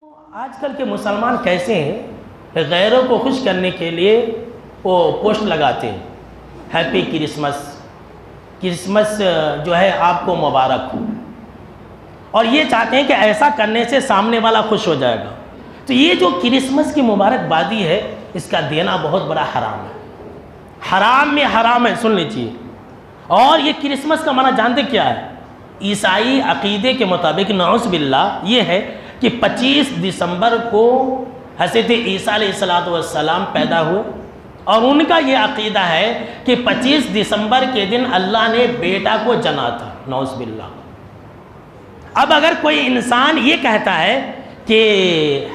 آج کل کے مسلمان کیسے ہیں کہ غیروں کو خوش کرنے کے لیے وہ پوسٹ لگاتے ہیں، ہیپی کرسمس جو ہے آپ کو مبارک ہو، اور یہ چاہتے ہیں کہ ایسا کرنے سے سامنے والا خوش ہو جائے گا۔ تو یہ جو کرسمس کی مبارکبادی ہے، اس کا دینا بہت بڑا حرام ہے، حرام میں حرام ہے، سن لیجیے۔ اور یہ کرسمس کا معنی جانتے کیا ہے؟ عیسائی عقیدے کے مطابق نعوذ باللہ یہ ہے کہ 25 دسمبر کو حضرت عیسیٰ علیہ السلام پیدا ہوئے، اور ان کا یہ عقیدہ ہے کہ 25 دسمبر کے دن اللہ نے بیٹا کو جنا تھا، نعوذ باللہ۔ اب اگر کوئی انسان یہ کہتا ہے کہ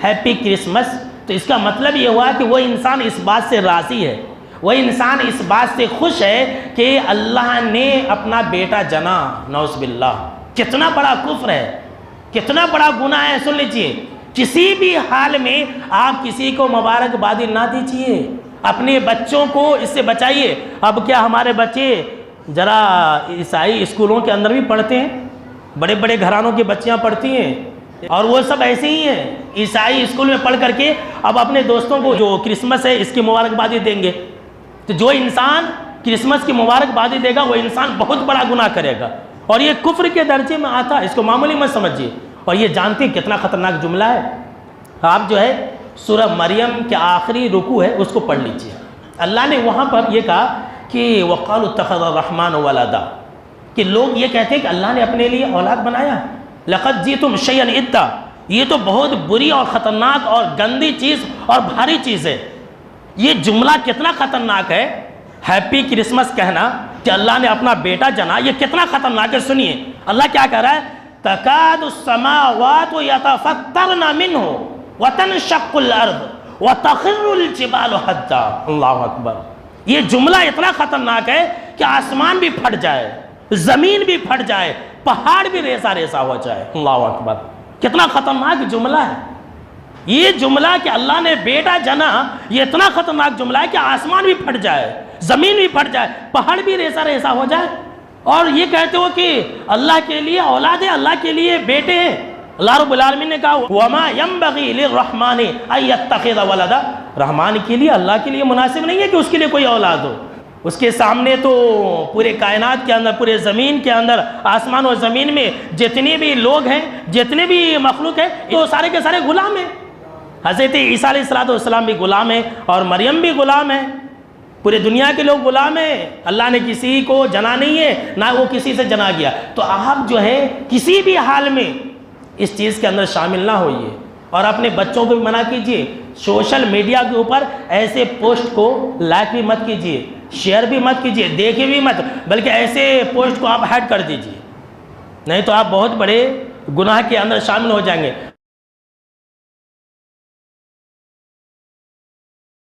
ہیپی کرسمس، تو اس کا مطلب یہ ہوا کہ وہ انسان اس بات سے راضی ہے، وہ انسان اس بات سے خوش ہے کہ اللہ نے اپنا بیٹا جنا، نعوذ باللہ۔ کتنا بڑا کفر ہے، کتنا بڑا گناہ ہے، سن لیجئے۔ کسی بھی حال میں آپ کسی کو مبارکبادی نہ دیجیے، اپنے بچوں کو اس سے بچائیے۔ اب کیا ہمارے بچے ذرا عیسائی اسکولوں کے اندر بھی پڑھتے ہیں، بڑے بڑے گھرانوں کی بچیاں پڑھتی ہیں، اور وہ سب ایسے ہی ہیں، عیسائی اسکول میں پڑھ کر کے اب اپنے دوستوں کو جو کرسمس ہے اس کی مبارکبادی دیں گے۔ تو جو انسان کرسمس کی مبارکبادی دے گا وہ انسان بہت بڑا گناہ کرے گا، اور یہ کفر کے درجے میں آتا ہے، اس کو معمولی مت سمجھیے۔ اور یہ جانتے ہیں کتنا خطرناک جملہ ہے؟ آپ جو ہے سورہ مریم کے آخری رکوع ہے اس کو پڑھ لیجئے۔ اللہ نے وہاں پر یہ کہا کہ وَقَالُوا اتَّخَذَ الرَّحْمَنُ وَلَدًا، کہ لوگ یہ کہتے ہیں کہ اللہ نے اپنے لیے اولاد بنایا۔ لَقَدْ جِئْتُمْ شَيْئًا إِدًّا، یہ تو بہت بری اور خطرناک اور گندی چیز اور بھاری چیز ہے۔ یہ جملہ کتنا خطرناک ہے، ہیپی کرسمس کہنا کہ اللہ نے اپنا بیٹا جنا، یہ کتنا خطرناک ہے۔ سنیے اللہ کیا کہہ رہا ہے، تَكَادُ السَّمَاوَاتُ يَتَفَطَّرْنَ مِنْهُ وَتَنشَقُّ الْأَرْضُ وَتَخِرُّ الْجِبَالُ حَدًّا۔ اللہ اکبر۔ یہ جملہ اتنا خطرناک ہے کہ آسمان بھی پھٹ جائے، زمین بھی پھٹ جائے، پہاڑ بھی ریسا ریسا ہو جائے۔ اللہ اکبر، کتنا خطرناک جملہ ہے یہ جملہ کہ اللہ نے بیٹا جنا۔ یہ اتنا خطرناک جملہ ہے کہ آسمان بھی پھٹ جائے، زمین بھی پھٹ جائے، پہاڑ بھی ریسا ریسا ہو جائے، اور یہ کہتے ہو کہ اللہ کے لیے اولاد ہے، اللہ کے لیے بیٹے ہیں۔ اللہ رب العالمین نے کہا وَمَا يَنبَغِي لِلرَّحْمَنِ أَن يَتَّخِذَ وَلَدًا، رحمان کے لیے، اللہ کے لیے مناسب نہیں ہے کہ اس کے لیے کوئی اولاد ہو۔ اس کے سامنے تو پورے کائنات کے اندر، پورے زمین کے اندر، آسمان و زمین میں جتنے بھی لوگ ہیں، جتنے بھی مخلوق ہیں، تو سارے کے سارے غلام ہیں۔ حضرت عیسیٰ علیہ السلام بھی غلام ہیں، اور مریم بھی غلام ہے، پورے دنیا کے لوگ غلام ہیں۔ اللہ نے کسی کو جنا نہیں ہے، نہ وہ کسی سے جنا گیا۔ تو آپ جو ہے کسی بھی حال میں اس چیز کے اندر شامل نہ ہوئیے، اور اپنے بچوں کو بھی منع کیجئے۔ سوشل میڈیا کے اوپر ایسے پوسٹ کو لائک بھی مت کیجئے، شیئر بھی مت کیجئے، دیکھیں بھی مت، بلکہ ایسے پوسٹ کو آپ ہائڈ کر دیجئے، نہیں تو آپ بہت بڑے گناہ کے اندر شامل ہو جائیں گے۔